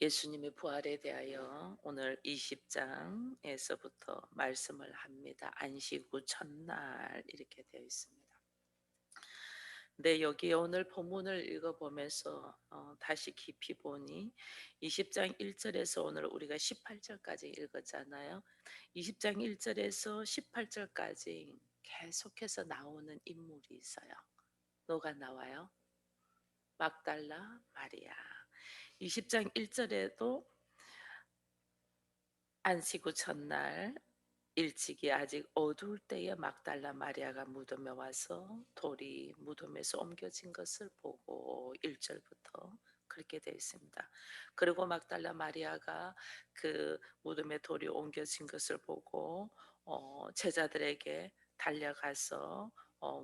예수님의 부활에 대하여 오늘 20장에서부터 말씀을 합니다. 안식 후 첫날 이렇게 되어 있습니다. 근데 여기 오늘 본문을 읽어보면서 다시 깊이 보니 20장 1절에서 오늘 우리가 18절까지 읽었잖아요. 20장 1절에서 18절까지 계속해서 나오는 인물이 있어요. 누가 나와요? 막달라 마리아. 20장 1절에도 안식 후 첫날 일찍이 아직 어두울 때에 막달라 마리아가 무덤에 와서 돌이 무덤에서 옮겨진 것을 보고 1절부터 그렇게 되어 있습니다. 그리고 막달라 마리아가 그 무덤에 돌이 옮겨진 것을 보고 제자들에게 달려가서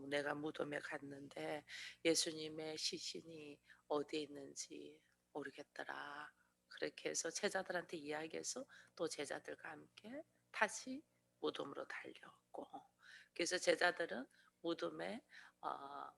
내가 무덤에 갔는데 예수님의 시신이 어디에 있는지 모르겠더라. 그렇게 해서 제자들한테 이야기해서 또 제자들과 함께 다시 무덤으로 달려왔고, 그래서 제자들은 무덤에 어,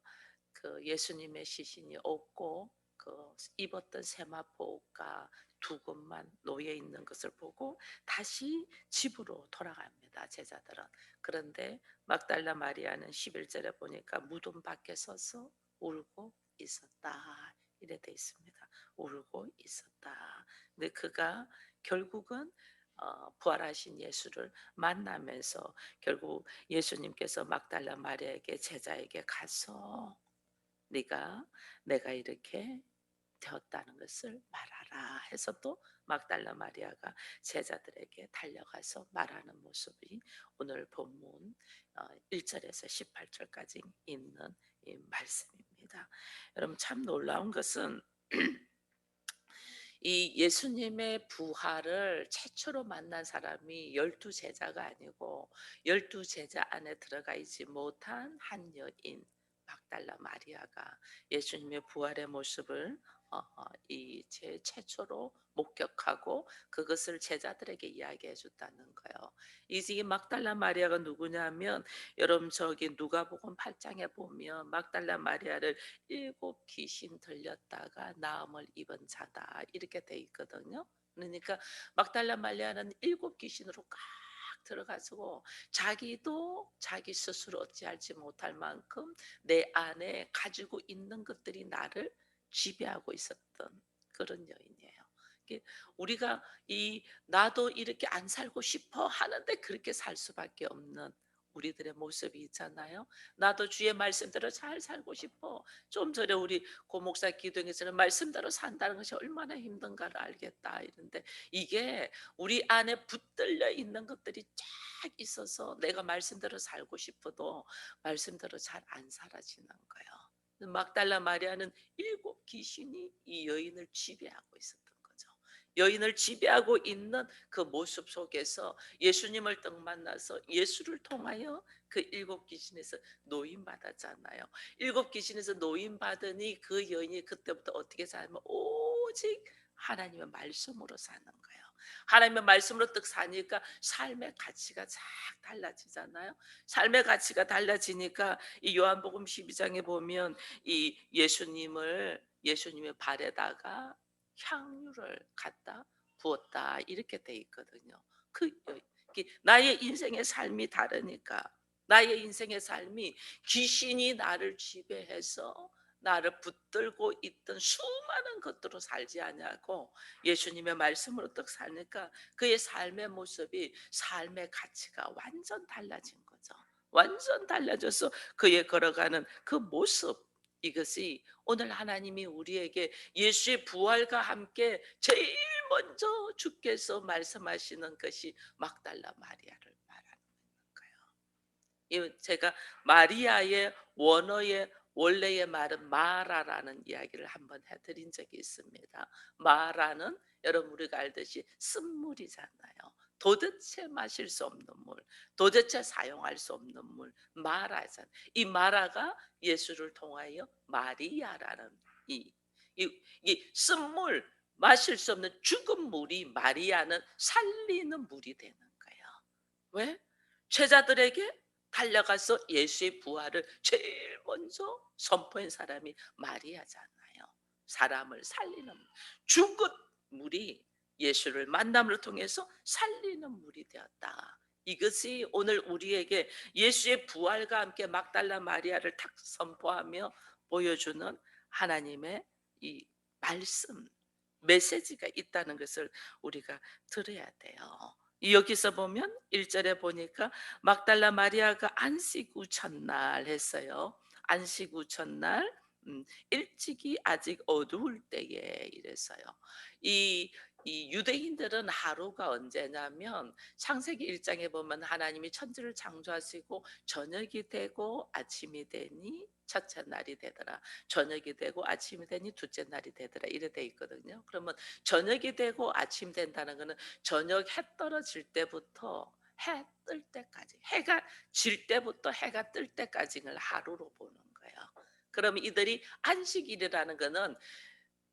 그 예수님의 시신이 없고 그 입었던 세마포 옷과 두 곳만 놓여 있는 것을 보고 다시 집으로 돌아갑니다. 제자들은. 그런데 막달라 마리아는 11절에 보니까 무덤 밖에 서서 울고 있었다. 이래 돼 있습니다. 울고 있었다. 근데 그가 결국은 부활하신 예수를 만나면서 결국 예수님께서 막달라 마리아에게 제자에게 가서 네가 내가 이렇게 되었다는 것을 말하라 해서 또 막달라 마리아가 제자들에게 달려가서 말하는 모습이 오늘 본문 1절에서 18절까지 있는 이 말씀입니다. 여러분 참 놀라운 것은 이 예수님의 부활을 최초로 만난 사람이 12제자가 아니고 12제자 안에 들어가 있지 못한 한 여인 막달라 마리아가 예수님의 부활의 모습을 이제 최초로 목격하고 그것을 제자들에게 이야기해 줬다는 거예요. 이제 이 막달라 마리아가 누구냐면 여러분 저기 누가복음 8장에 보면 막달라 마리아를 일곱 귀신 들렸다가 나음을 입은 자다 이렇게 돼 있거든요. 그러니까 막달라 마리아는 일곱 귀신으로 꽉 들어가지고 자기도 자기 스스로 어찌할지 못할 만큼 내 안에 가지고 있는 것들이 나를 지배하고 있었던 그런 여인이에요. 우리가 이 나도 이렇게 안 살고 싶어 하는데 그렇게 살 수밖에 없는 우리들의 모습이 있잖아요. 나도 주의 말씀대로 잘 살고 싶어. 좀 전에 우리 고 목사 기도에서는 말씀대로 산다는 것이 얼마나 힘든가를 알겠다 이런데 이게 우리 안에 붙들려 있는 것들이 쫙 있어서 내가 말씀대로 살고 싶어도 말씀대로 잘 안 살아지는 거예요. 막달라 마리아는 일곱 귀신이 이 여인을 지배하고 있었던 거죠. 여인을 지배하고 있는 그 모습 속에서 예수님을 딱 만나서 예수를 통하여 그 일곱 귀신에서 노인받았잖아요. 일곱 귀신에서 노인받으니 그 여인이 그때부터 어떻게 살면 오직 하나님의 말씀으로 사는 거예요. 하나님의 말씀으로 딱 사니까 삶의 가치가 쫙 달라지잖아요. 삶의 가치가 달라지니까 이 요한복음 12장에 보면 이 예수님의 발에다가 향유를 갖다 부었다 이렇게 돼 있거든요. 나의 인생의 삶이 다르니까 나의 인생의 삶이 귀신이 나를 지배해서 나를 붙들고 있던 수많은 것들로 살지 아니하고 예수님의 말씀으로 딱 사니까 그의 삶의 모습이 삶의 가치가 완전 달라진 거죠. 완전 달라져서 그의 걸어가는 그 모습 이것이 오늘 하나님이 우리에게 예수의 부활과 함께 제일 먼저 주께서 말씀하시는 것이 막달라 마리아를 말하는 거예요. 이 제가 마리아의 원어의 원래의 말은 마라라는 이야기를 한번 해드린 적이 있습니다. 마라는 여러분 우리가 알듯이 쓴물이잖아요. 도대체 마실 수 없는 물, 도대체 사용할 수 없는 물, 마라잖아요. 이 마라가 예수를 통하여 마리아라는 이, 이 쓴물, 마실 수 없는 죽은 물이 마리아는 살리는 물이 되는 거예요. 왜? 제자들에게 달려가서 예수의 부활을 제일 먼저 선포한 사람이 마리아잖아요. 사람을 살리는 죽은 물이 예수를 만남을 통해서 살리는 물이 되었다. 이것이 오늘 우리에게 예수의 부활과 함께 막달라 마리아를 탁 선포하며 보여주는 하나님의 이 말씀, 메시지가 있다는 것을 우리가 들어야 돼요. 여기서 보면 1절에 보니까 막달라 마리아가 안식 후 첫날 했어요. 안식 후 첫날 일찍이 아직 어두울 때에 이랬어요. 이 유대인들은 하루가 언제냐면 창세기 1장에 보면 하나님이 천지를 창조하시고 저녁이 되고 아침이 되니 첫째 날이 되더라. 저녁이 되고 아침이 되니 둘째 날이 되더라. 이래 돼 있거든요. 그러면 저녁이 되고 아침 된다는 거는 저녁 해 떨어질 때부터 해 뜰 때까지, 해가 질 때부터 해가 뜰 때까지를 하루로 보는 거예요. 그러면 이들이 안식일이라는 거는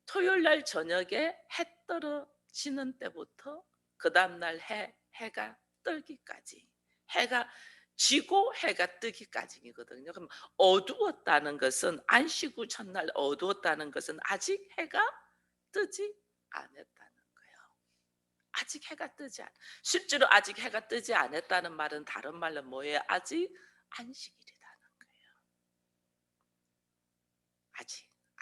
토요일 날 저녁에 해 떨어지는 때부터 그 다음 날 해가 뜨기까지, 해가 지고 해가 뜨기까지거든요. 그럼 어두웠다는 것은, 안식 후 첫날 어두웠다는 것은 아직 해가 뜨지 않았다는 거예요. 아직 해가 뜨지 않. 실제로 아직 해가 뜨지 않았다는 말은 다른 말로 뭐예요? 아직 안식일이라는 거예요.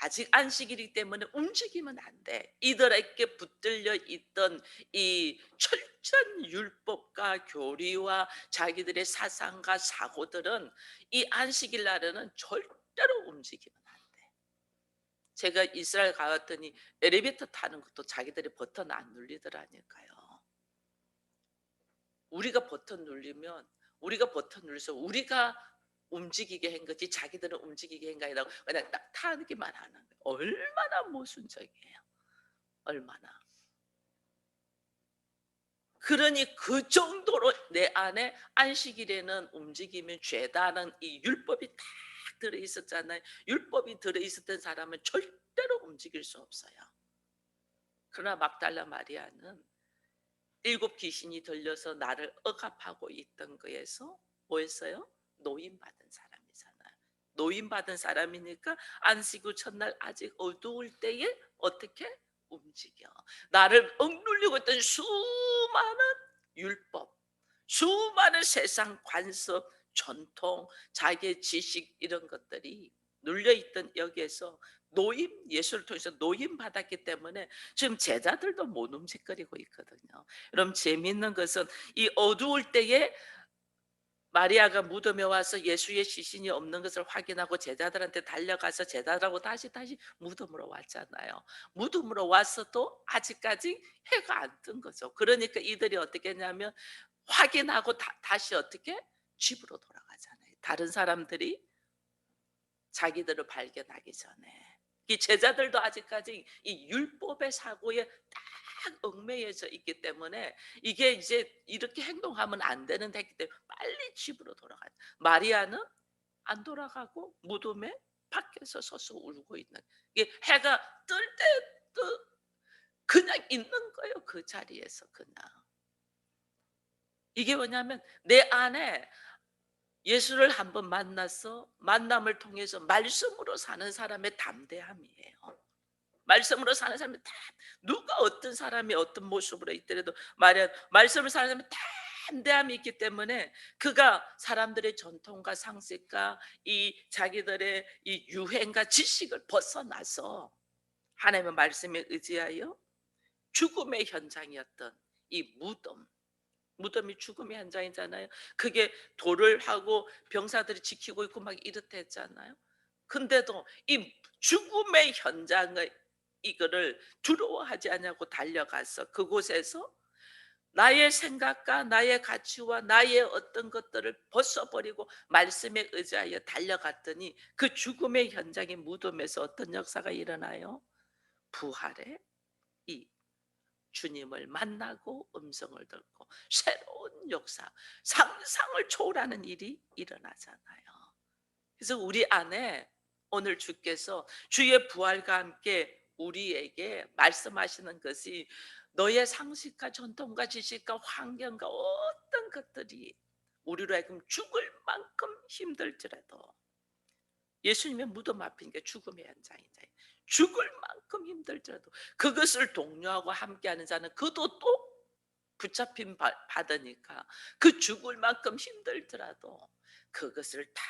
아직 안식이기 때문에 움직이면 안 돼. 이들에게 붙들려 있던 이 철저한 율법과 교리와 자기들의 사상과 사고들은 이 안식일 날에는 절대로 움직이면 안 돼. 제가 이스라엘 가봤더니 엘리베이터 타는 것도 자기들이 버튼 안 누리더라니까요. 우리가 버튼 눌러서 우리가 움직이게 한 거지 자기들은 움직이게 한 거 아니라고 그냥 딱 타기만 하는 거예요. 얼마나 모순적이에요. 얼마나. 그러니 그 정도로 내 안에 안식일에는 움직이면 죄다는 이 율법이 딱 들어있었잖아요. 율법이 들어있었던 사람은 절대로 움직일 수 없어요. 그러나 막달라 마리아는 일곱 귀신이 들려서 나를 억압하고 있던 거에서 뭐였어요? 노임받은 사람이잖아요. 노임받은 사람이니까 안식 후 첫날 아직 어두울 때에 어떻게 움직여. 나를 억눌리고 있던 수많은 율법, 수많은 세상 관습, 전통, 자기의 지식 이런 것들이 눌려있던 여기에서 예수를 통해서 노임 받았기 때문에 지금 제자들도 못 움직거리고 있거든요. 여러분 재미있는 것은 이 어두울 때에 마리아가 무덤에 와서 예수의 시신이 없는 것을 확인하고 제자들한테 달려가서 제자들하고 다시 무덤으로 왔잖아요. 무덤으로 왔어도 아직까지 해가 안 뜬 거죠. 그러니까 이들이 어떻게 했냐면 확인하고 다시 어떻게 집으로 돌아가잖아요. 다른 사람들이 자기들을 발견하기 전에. 이 제자들도 아직까지 이 율법의 사고에 딱 얽매여져 있기 때문에 이게 이제 이렇게 행동하면 안 되는 데기 때문에 빨리 집으로 돌아가요. 마리아는 안 돌아가고 무덤에 밖에서 서서 울고 있는. 이게 해가 뜰 때도 그냥 있는 거예요. 그 자리에서 그냥. 이게 뭐냐면 내 안에 예수를 한번 만나서 만남을 통해서 말씀으로 사는 사람의 담대함이에요. 말씀으로 사는 사람이 다 누가 어떤 사람이 어떤 모습으로 있더라도 말씀을 사는 사람은 담대함이 있기 때문에 그가 사람들의 전통과 상식과 이 자기들의 이 유행과 지식을 벗어나서 하나님의 말씀에 의지하여 죽음의 현장이었던 이 무덤이 죽음의 현장이잖아요. 그게 돌을 하고 병사들이 지키고 있고 막 이렇댔잖아요. 근데도 이 죽음의 현장을 이거를 두려워하지 않냐고 달려가서 그곳에서 나의 생각과 나의 가치와 나의 어떤 것들을 벗어버리고 말씀에 의지하여 달려갔더니 그 죽음의 현장의 무덤에서 어떤 역사가 일어나요? 부활의 이 주님을 만나고 음성을 듣고 새로운 역사, 상상을 초월하는 일이 일어나잖아요. 그래서 우리 안에 오늘 주께서 주의 부활과 함께 우리에게 말씀하시는 것이 너의 상식과 전통과 지식과 환경과 어떤 것들이 우리로 하여금 죽을 만큼 힘들더라도 예수님의 무덤 앞인 게 죽음의 현장이잖아요. 죽을 만큼 힘들더라도 그것을 독려하고 함께하는 자는 그도 또 붙잡힘 받으니까 그 죽을 만큼 힘들더라도 그것을 딱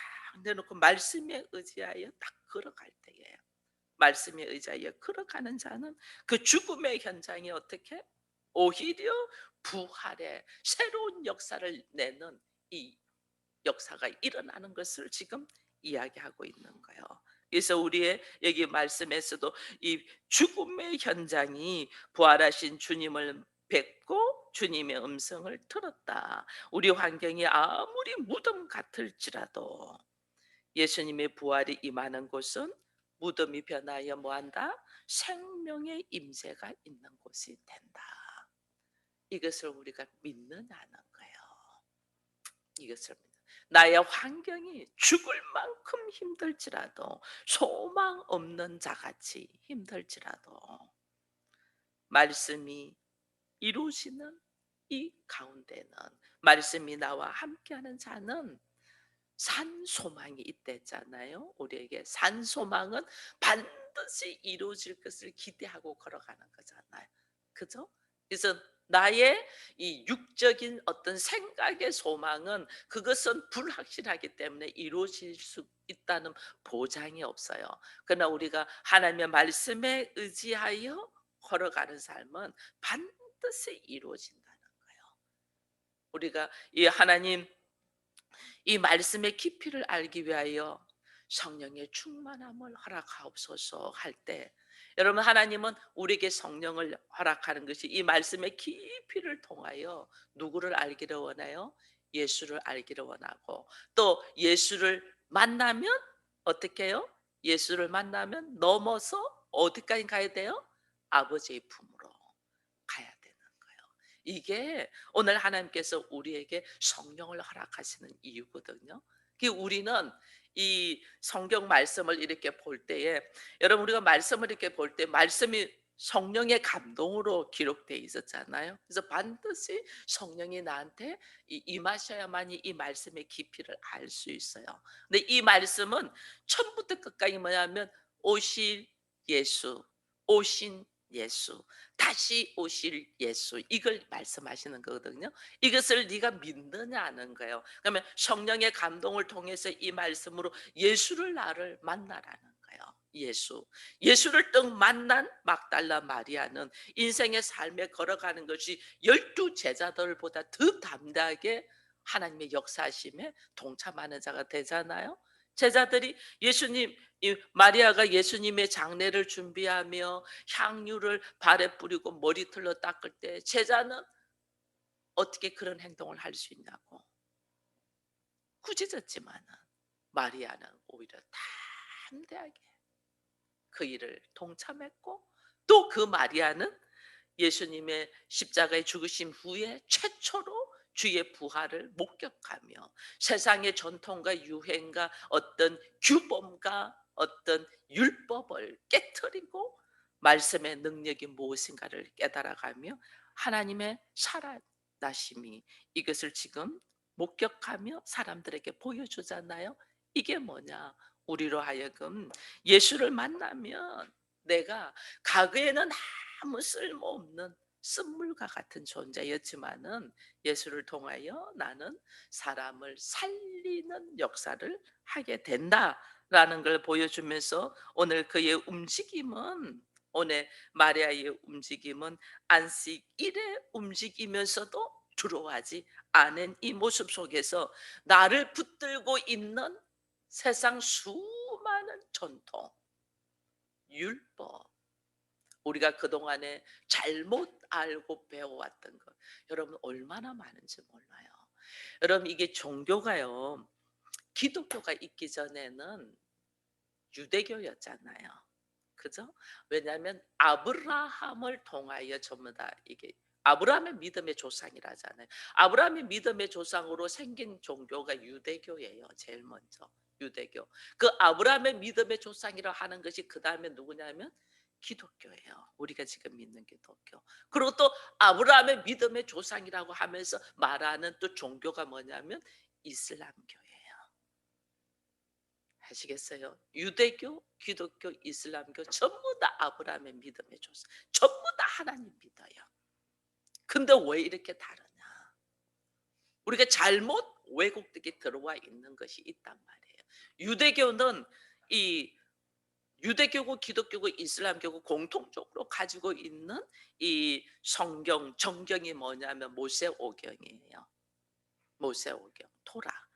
내놓고 말씀에 의지하여 딱 걸어갈 때에, 말씀에 의지하여 걸어가는 자는 그 죽음의 현장이 어떻게 오히려 부활의 새로운 역사를 내는 이 역사가 일어나는 것을 지금 이야기하고 있는 거예요. 그래서 우리의 여기 말씀에서도 이 죽음의 현장이 부활하신 주님을 뵙고 주님의 음성을 들었다. 우리 환경이 아무리 무덤 같을지라도 예수님의 부활이 임하는 곳은 무덤이 변하여 뭐한다? 생명의 임재가 있는 곳이 된다. 이것을 우리가 믿느냐는 거예요. 이것을 나의 환경이 죽을 만큼 힘들지라도, 소망 없는 자같이 힘들지라도 말씀이 이루어지는 이 가운데는, 말씀이 나와 함께하는 자는 산 소망이 있댔잖아요. 우리에게 산 소망은 반드시 이루어질 것을 기대하고 걸어가는 거잖아요. 그죠? 그래서 나의 이 육적인 어떤 생각의 소망은 그것은 불확실하기 때문에 이루어질 수 있다는 보장이 없어요. 그러나 우리가 하나님의 말씀에 의지하여 걸어가는 삶은 반드시 이루어진다는 거예요. 우리가 이 하나님 이 말씀의 깊이를 알기 위하여 성령의 충만함을 허락하옵소서 할 때, 여러분 하나님은 우리에게 성령을 허락하는 것이 이 말씀의 깊이를 통하여 누구를 알기를 원해요? 예수를 알기를 원하고, 또 예수를 만나면 어떻게 해요? 예수를 만나면 넘어서 어디까지 가야 돼요? 아버지의 품으로 가야 되는 거예요. 이게 오늘 하나님께서 우리에게 성령을 허락하시는 이유거든요. 우리는 이 성경 말씀을 이렇게 볼 때에, 여러분 우리가 말씀을 이렇게 볼 때 말씀이 성령의 감동으로 기록되어 있었잖아요. 그래서 반드시 성령이 나한테 임하셔야만이 이 말씀의 깊이를 알 수 있어요. 근데 이 말씀은 처음부터 끝까지 뭐냐면 오실 예수, 오신 예수, 다시 오실 예수, 이걸 말씀하시는 거거든요. 이것을 네가 믿느냐는 거예요. 그러면 성령의 감동을 통해서 이 말씀으로 예수를 나를 만나라는 거예요. 예수를 딱 만난 막달라 마리아는 인생의 삶에 걸어가는 것이 12제자들보다 더 담대하게 하나님의 역사하심에 동참하는 자가 되잖아요. 제자들이 예수님, 이 마리아가 예수님의 장례를 준비하며 향유를 발에 뿌리고 머리털로 닦을 때 제자는 어떻게 그런 행동을 할 수 있냐고 꾸짖었지만은, 마리아는 오히려 담대하게 그 일을 동참했고, 또 그 마리아는 예수님의 십자가에 죽으신 후에 최초로 주의 부활을 목격하며 세상의 전통과 유행과 어떤 규범과 어떤 율법을 깨뜨리고 말씀의 능력이 무엇인가를 깨달아가며 하나님의 살아나심이, 이것을 지금 목격하며 사람들에게 보여주잖아요. 이게 뭐냐? 우리로 하여금 예수를 만나면 내가 과거에는 아무 쓸모없는 쓴물과 같은 존재였지만은 예수를 통하여 나는 사람을 살리는 역사를 하게 된다라는 걸 보여주면서 오늘 그의 움직임은, 오늘 마리아의 움직임은 안식일의 움직이면서도 두려워하지 않은 이 모습 속에서 나를 붙들고 있는 세상 수많은 전통, 율법, 우리가 그동안에 잘못 알고 배워왔던 것, 여러분 얼마나 많은지 몰라요. 여러분 이게 종교가요, 기독교가 있기 전에는 유대교였잖아요. 그죠? 왜냐하면 아브라함을 통하여 전부 다 이게 아브라함의 믿음의 조상이라잖아요. 아브라함의 믿음의 조상으로 생긴 종교가 유대교예요. 제일 먼저 유대교. 그 아브라함의 믿음의 조상이라 하는 것이 그 다음에 누구냐면 기독교예요. 우리가 지금 믿는 기독교. 그리고 또 아브라함의 믿음의 조상이라고 하면서 말하는 또 종교가 뭐냐면 이슬람교예요. 아시겠어요? 유대교, 기독교, 이슬람교 전부 다 아브라함의 믿음의 조상. 전부 다 하나님 믿어요. 근데 왜 이렇게 다르냐? 우리가 잘못 왜곡되게 들어와 있는 것이 있단 말이에요. 유대교는 이 유대교고 기독교고 이슬람교고 공통적으로 가지고 있는 이 성경, 정경이 뭐냐면 모세오경이에요. 모세오경, 토라.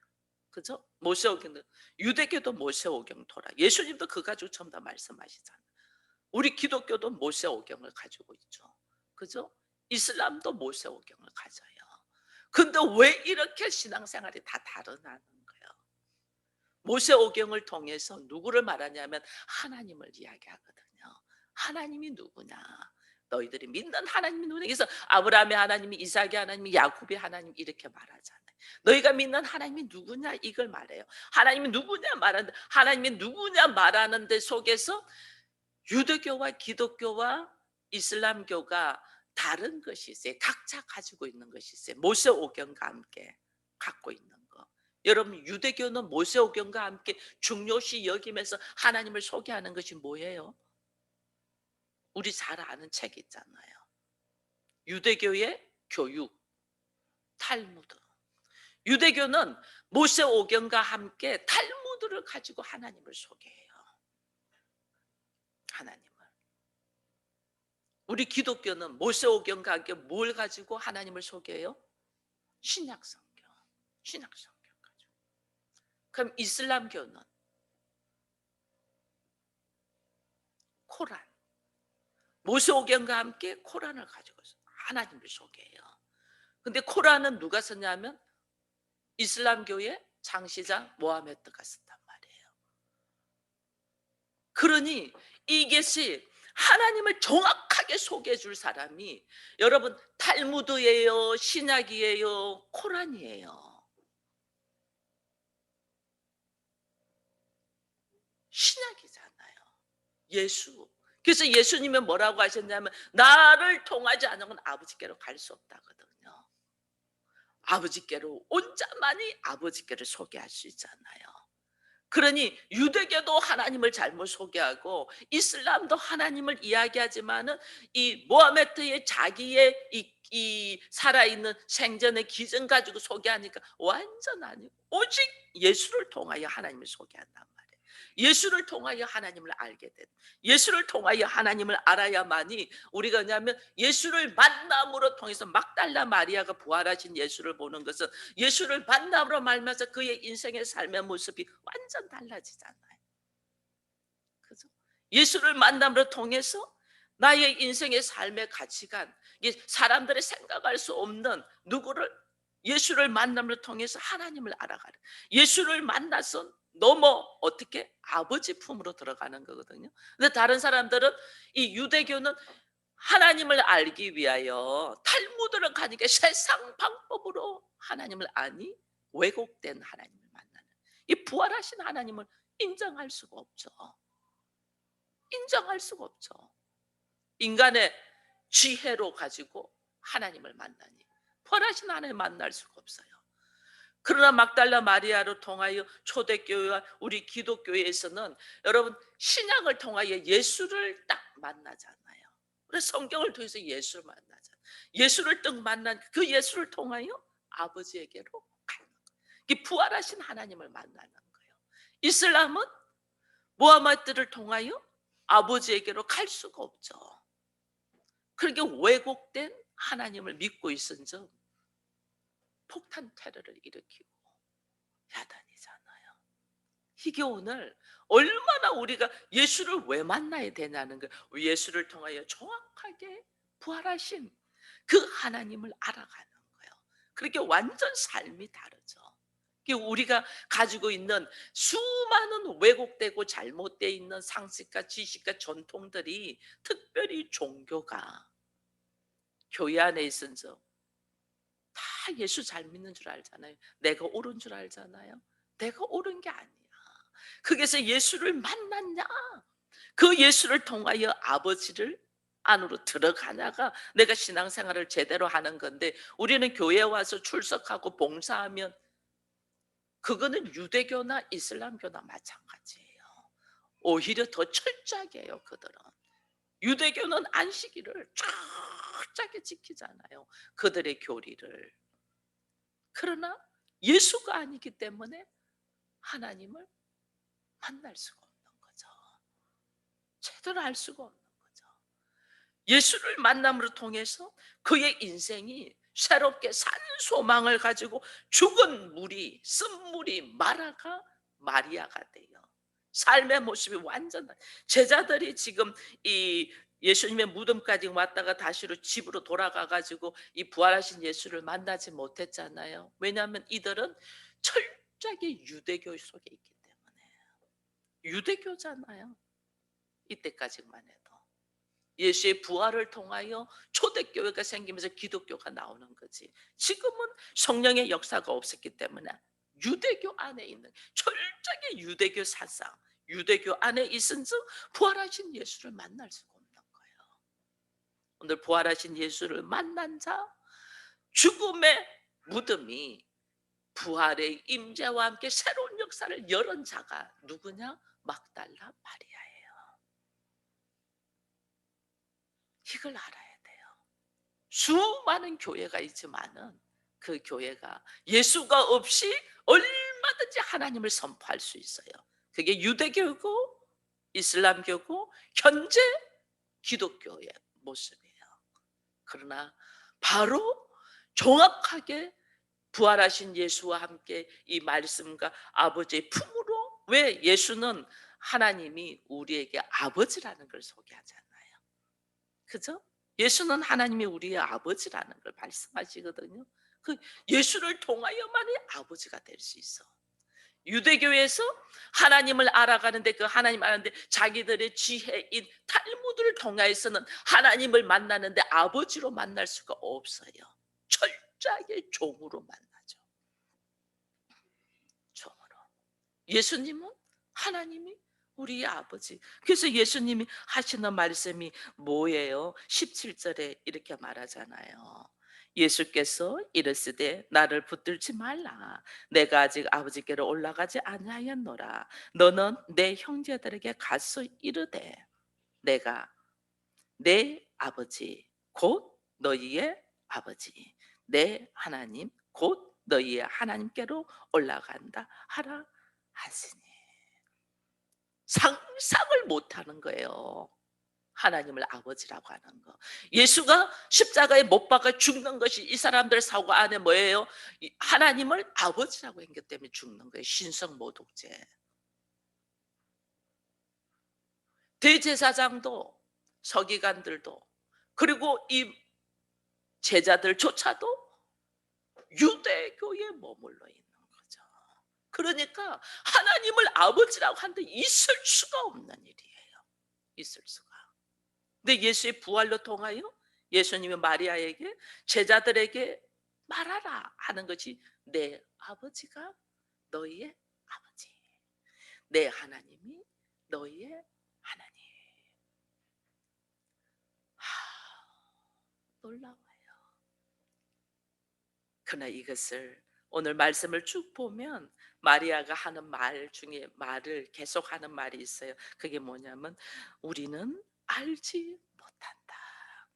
그죠? 모세오경도 유대교도 모세오경, 토라. 예수님도 그 가지고 처음 다 말씀하시잖아요. 우리 기독교도 모세오경을 가지고 있죠. 그죠? 이슬람도 모세오경을 가져요. 근데 왜 이렇게 신앙생활이 다 다르냐는 거예요. 모세오경을 통해서 누구를 말하냐면 하나님을 이야기하거든요. 하나님이 누구냐? 너희들이 믿는 하나님이 누구냐? 그래서 아브라함의 하나님이, 이삭의 하나님이, 야곱의 하나님 이렇게 말하잖아요. 너희가 믿는 하나님이 누구냐? 이걸 말해요. 하나님이 누구냐 말하는데, 하나님이 누구냐 말하는데 속에서 유대교와 기독교와 이슬람교가 다른 것이 있어요. 각자 가지고 있는 것이 있어요. 모세오경과 함께 갖고 있는 거. 여러분, 유대교는 모세오경과 함께 중요시 여기면서 하나님을 소개하는 것이 뭐예요? 우리 잘 아는 책 있잖아요. 유대교의 교육, 탈무드. 유대교는 모세오경과 함께 탈무드를 가지고 하나님을 소개해요. 하나님을. 우리 기독교는 모세오경과 함께 뭘 가지고 하나님을 소개해요? 신약성경. 신약성경 가지고. 그럼 이슬람교는 코란. 모세오경과 함께 코란을 가지고 하나님을 소개해요. 근데 코란은 누가 썼냐면 이슬람교의 창시자 모하메드가 썼단 말이에요. 그러니 이것이 하나님을 정확하게 소개해 줄 사람이 여러분 탈무드예요, 신약이에요, 코란이에요. 신약이잖아요. 예수. 그래서 예수님은 뭐라고 하셨냐면 나를 통하지 않으면 아버지께로 갈 수 없다거든요. 아버지께로 온 자만이 아버지께를 소개할 수 있잖아요. 그러니 유대교도 하나님을 잘못 소개하고 이슬람도 하나님을 이야기하지만은 이 모하메드의 자기의 이 살아있는 생전의 기증 가지고 소개하니까 완전 아니고 오직 예수를 통하여 하나님을 소개한단 말이에요. 예수를 통하여 하나님을 알게 된, 예수를 통하여 하나님을 알아야만이 우리가 뭐냐면 예수를 만남으로 통해서 막달라 마리아가 부활하신 예수를 보는 것은 예수를 만남으로 말면서 그의 인생의 삶의 모습이 완전 달라지잖아요. 그죠? 예수를 만남으로 통해서 나의 인생의 삶의 가치관, 사람들이 생각할 수 없는 누구를 예수를 만남으로 통해서 하나님을 알아가는, 예수를 만나서 넘어 어떻게 아버지 품으로 들어가는 거거든요. 근데 다른 사람들은 이 유대교는 하나님을 알기 위하여 탈무드를 가니까 세상 방법으로 하나님을 아니 왜곡된 하나님을 만나는, 이 부활하신 하나님을 인정할 수가 없죠. 인정할 수가 없죠. 인간의 지혜로 가지고 하나님을 만나니 부활하신 하나님을 만날 수가 없어요. 그러나 막달라 마리아를 통하여 초대교회와 우리 기독교회에서는 여러분 신약을 통하여 예수를 딱 만나잖아요. 그래서 성경을 통해서 예수를 만나잖아요. 예수를 딱 만난 그 예수를 통하여 아버지에게로 가는 거예요. 이게 부활하신 하나님을 만나는 거예요. 이슬람은 무하마드를 통하여 아버지에게로 갈 수가 없죠. 그렇게 왜곡된 하나님을 믿고 있은즉 폭탄 테러를 일으키고 야단이잖아요. 이게 오늘 얼마나 우리가 예수를 왜 만나야 되냐는 거예요. 예수를 통하여 정확하게 부활하신 그 하나님을 알아가는 거예요. 그렇게 완전 삶이 다르죠. 우리가 가지고 있는 수많은 왜곡되고 잘못되어 있는 상식과 지식과 전통들이, 특별히 종교가 교회 안에 있어서 다 예수 잘 믿는 줄 알잖아요. 내가 옳은 줄 알잖아요. 내가 옳은 게 아니야. 거기서 예수를 만났냐? 그 예수를 통하여 아버지를 안으로 들어가냐가 내가 신앙생활을 제대로 하는 건데, 우리는 교회에 와서 출석하고 봉사하면 그거는 유대교나 이슬람교나 마찬가지예요. 오히려 더 철저하게 해요, 그들은. 유대교는 안식일을 철저하게 지키잖아요, 그들의 교리를. 그러나 예수가 아니기 때문에 하나님을 만날 수가 없는 거죠. 제대로 알 수가 없는 거죠. 예수를 만남으로 통해서 그의 인생이 새롭게 산 소망을 가지고 죽은 물이, 쓴물이 마라가 마리아가 돼요. 삶의 모습이 완전 제자들이 지금 이 예수님의 무덤까지 왔다가 다시로 집으로 돌아가 가지고 이 부활하신 예수를 만나지 못했잖아요. 왜냐하면 이들은 철저하게 유대교 속에 있기 때문에. 유대교잖아요, 이때까지만 해도. 예수의 부활을 통하여 초대교회가 생기면서 기독교가 나오는 거지. 지금은 성령의 역사가 없었기 때문에 유대교 안에 있는 철저하게 유대교 사상, 유대교 안에 있은즉 부활하신 예수를 만날 수가 없는 거예요. 오늘 부활하신 예수를 만난 자, 죽음의 무덤이 부활의 임재와 함께 새로운 역사를 열은 자가 누구냐? 막달라 마리아예요. 이걸 알아야 돼요. 수많은 교회가 있지만은 그 교회가 예수가 없이 얼마든지 하나님을 선포할 수 있어요. 그게 유대교고 이슬람교고 현재 기독교의 모습이에요. 그러나 바로 정확하게 부활하신 예수와 함께 이 말씀과 아버지의 품으로, 왜 예수는 하나님이 우리에게 아버지라는 걸 소개하잖아요. 그죠? 예수는 하나님이 우리의 아버지라는 걸 말씀하시거든요. 그 예수를 통하여만이 아버지가 될 수 있어. 유대교에서 하나님을 알아가는데, 그 하나님 알았는데 자기들의 지혜인 탈무드를 통하여서는 하나님을 만나는데 아버지로 만날 수가 없어요. 철저하게 종으로 만나죠. 종으로. 예수님은 하나님이 우리의 아버지. 그래서 예수님이 하시는 말씀이 뭐예요? 17절에 이렇게 말하잖아요. 예수께서 이르시되 나를 붙들지 말라. 내가 아직 아버지께로 올라가지 아니하였노라. 너는 내 형제들에게 가서 이르되 내가 내 아버지 곧 너희의 아버지, 내 하나님 곧 너희의 하나님께로 올라간다 하라 하시니. 상상을 못하는 거예요, 하나님을 아버지라고 하는 거. 예수가 십자가에 못 박아 죽는 것이 이 사람들 사고 안에 뭐예요? 하나님을 아버지라고 했기 때문에 죽는 거예요. 신성모독죄. 대제사장도 서기관들도 그리고 이 제자들조차도 유대교에 머물러 있는 거죠. 그러니까 하나님을 아버지라고 하는데 있을 수가 없는 일이에요. 있을 수가. 근데 예수의 부활로 통하여 예수님이 마리아에게, 제자들에게 말하라 하는 것이 내 아버지가 너희의 아버지, 내 하나님이 너희의 하나님. 놀라워요. 그러나 이것을 오늘 말씀을 쭉 보면 마리아가 하는 말 중에 말을 계속하는 말이 있어요. 그게 뭐냐면 우리는 알지 못한다.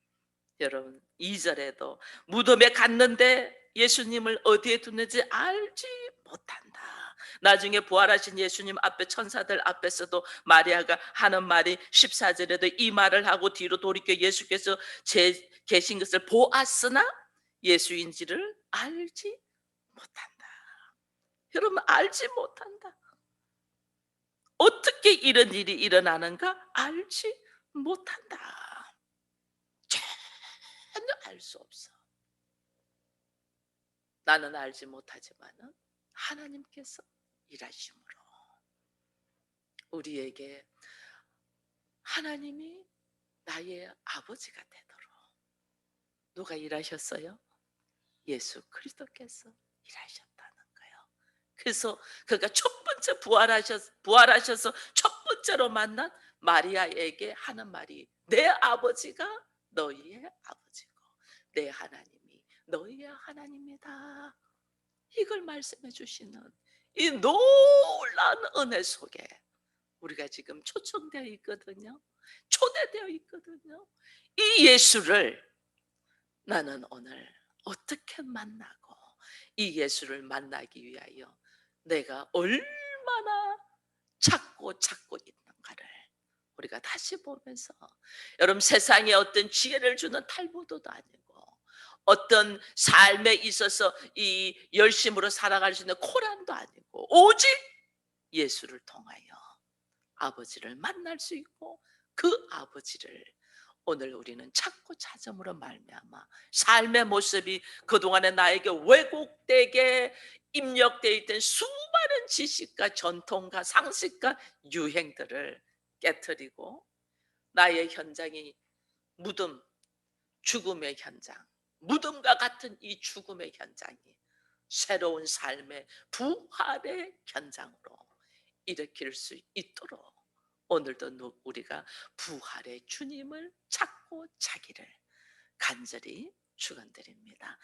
여러분 2절에도 무덤에 갔는데 예수님을 어디에 뒀는지 알지 못한다. 나중에 부활하신 예수님 앞에 천사들 앞에서도 마리아가 하는 말이 14절에도 이 말을 하고 뒤로 돌이켜 예수께서 계신 것을 보았으나 예수인지를 알지 못한다. 여러분 알지 못한다. 어떻게 이런 일이 일어나는가 알지 못한다. 전혀 알 수 없어. 나는 알지 못하지만은 하나님께서 일하심으로 우리에게 하나님이 나의 아버지가 되도록 누가 일하셨어요? 예수 그리스도께서 일하셨다는 거예요. 그래서 그가 첫 번째 부활하셔서 첫 번째로 만난 마리아에게 하는 말이 내 아버지가 너희의 아버지고 내 하나님이 너희의 하나님이다. 이걸 말씀해 주시는 이 놀라운 은혜 속에 우리가 지금 초청되어 있거든요. 초대되어 있거든요. 이 예수를 나는 오늘 어떻게 만나고 이 예수를 만나기 위하여 내가 얼마나 찾고 있는가를 우리가 다시 보면서, 여러분, 세상에 어떤 지혜를 주는 탈무도도 아니고 어떤 삶에 있어서 이 열심으로 살아갈 수 있는 코란도 아니고 오직 예수를 통하여 아버지를 만날 수 있고 그 아버지를 오늘 우리는 찾고 찾음으로 말미암아 삶의 모습이 그동안에 나에게 왜곡되게 입력되어 있던 수많은 지식과 전통과 상식과 유행들을 깨뜨리고 나의 현장이 무덤, 죽음의 현장, 무덤과 같은 이 죽음의 현장이 새로운 삶의 부활의 현장으로 일으킬 수 있도록 오늘도 우리가 부활의 주님을 찾고 자기를 간절히 축원드립니다.